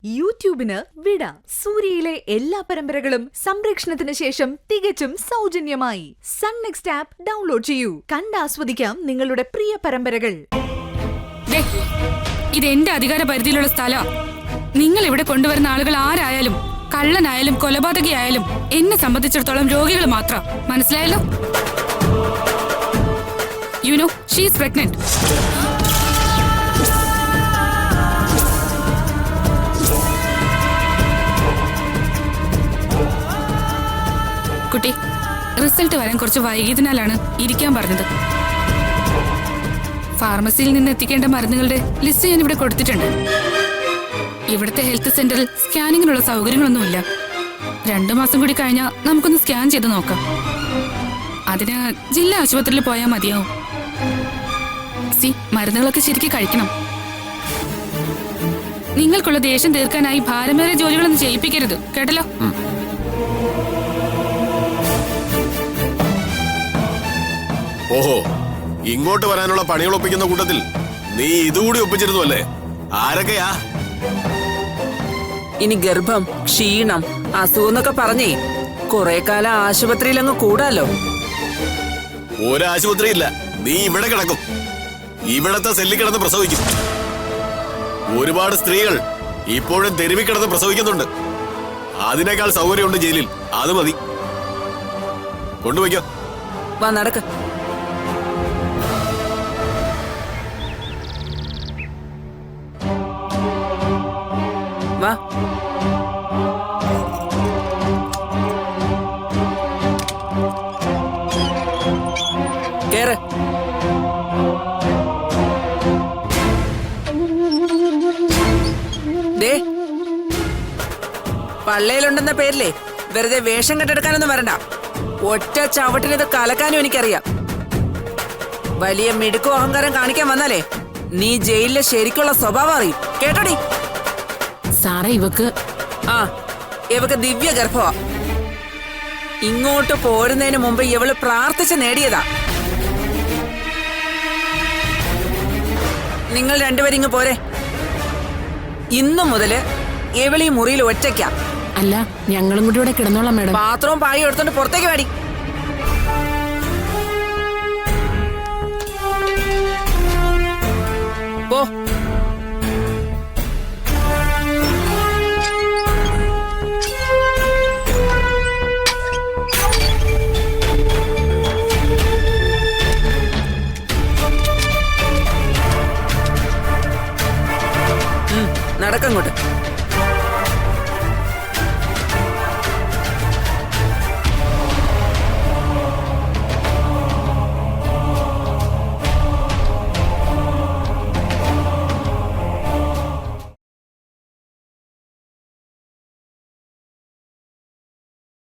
യൂട്യൂബിന് വിട. സൂര്യയിലെ എല്ലാ പരമ്പരകളും സംരക്ഷണത്തിന് ശേഷം തികച്ചും സൗജന്യമായി സൺ നെക്സ്റ്റ് ആപ്പ് ഡൗൺലോഡ് ചെയ്യൂ. കണ്ടാസ്വദിക്കാം നിങ്ങളുടെ പ്രിയ പരമ്പരകൾ. ഇത് എന്റെ അധികാര പരിധിയിലുള്ള സ്ഥലം. നിങ്ങൾ ഇവിടെ കൊണ്ടുവരുന്ന ആളുകൾ ആരായാലും, കള്ളനായാലും കൊലപാതകയായാലും, എന്നെ സംബന്ധിച്ചിടത്തോളം രോഗികൾ മാത്രം. മനസ്സിലായല്ലോ? You know she is pregnant. കുട്ടി, റിസൾട്ട് വരാൻ കുറച്ച് വൈകിയതിനാലാണ് ഇരിക്കാൻ പറഞ്ഞത്. ഫാർമസിയിൽ നിന്ന് എത്തിക്കേണ്ട മരുന്നുകളുടെ ലിസ്റ്റ് ഞാൻ ഇവിടെ കൊടുത്തിട്ടുണ്ട്. ഇവിടുത്തെ ഹെൽത്ത് സെന്ററിൽ സ്കാനിങ്ങിനുള്ള സൗകര്യങ്ങളൊന്നുമില്ല. 2 മാസം കൂടി കഴിഞ്ഞാൽ നമുക്കൊന്ന് സ്കാൻ ചെയ്ത് നോക്കാം. അതിന് ജില്ലാ ആശുപത്രിയിൽ പോയാൽ മതിയാവും. മരുന്നുകളൊക്കെ ശരിക്കും കഴിക്കണം. നിങ്ങൾക്കുള്ള ദേഷ്യം തീർക്കാനായി ഭാരമേറിയ ജോലികളൊന്നും ചെയ്യിപ്പിക്കരുത്, കേട്ടല്ലോ? ഓഹോ, ഇങ്ങോട്ട് വരാനുള്ള പണികൾ ഒപ്പിക്കുന്ന കൂട്ടത്തിൽ നീ ഇതുകൂടി ഒപ്പിച്ചിരുന്നു അല്ലേ? ആരൊക്കെയാ? ഇനി ഗർഭം, ക്ഷീണം, അസുഖന്നൊക്കെ പറഞ്ഞേ കുറെ കാലം ആശുപത്രിയിൽ അങ്ങ് കൂടാലോ. ഒരാശുപത്രിയില്ല, നീ ഇവിടെ കിടക്കും. ഇവിടത്തെ സെല്ലിൽ കിടന്ന് പ്രസവിക്കും. ഒരുപാട് സ്ത്രീകൾ ഇപ്പോഴും തെരുവിൽ കിടന്ന് പ്രസവിക്കുന്നുണ്ട്. അതിനേക്കാൾ സൗകര്യമുണ്ട് ജയിലിൽ. അത് മതി, കൊണ്ടുപോയിക്കോ. വാ, നടക്ക്. വാ. കേറ്. ദേ, പള്ളയിലുണ്ടെന്ന പേരിലേ വെറുതെ വേഷം കെട്ടെടുക്കാനൊന്നും വരണ്ട. ഒറ്റ ചവിട്ടിന് ഇത് കലക്കാനും എനിക്കറിയാം. വലിയ മിടുക്കോ അഹങ്കാരം കാണിക്കാൻ വന്നാലേ നീ ജയിലിലെ ശരിക്കുള്ള സ്വഭാവം അറിയും. കേട്ടോടി? സാറേ, ഇവക്ക് ദിവ്യ ഗർഭമാ. ഇങ്ങോട്ട് പോരുന്നതിന് മുമ്പ് ഇവള് പ്രാർത്ഥിച്ച് നേടിയതാ. നിങ്ങൾ രണ്ടുപേരും ഇങ്ങ് പോരെ. ഇന്നു മുതല് ഇവളീ മുറിയിൽ ഒറ്റയ്ക്കാ. അല്ല, ഞങ്ങളും കൂടി ഇവിടെ കിടന്നോളാം മാഡം. പാത്രവും പായും എടുത്തോണ്ട് പുറത്തേക്ക് വാടി.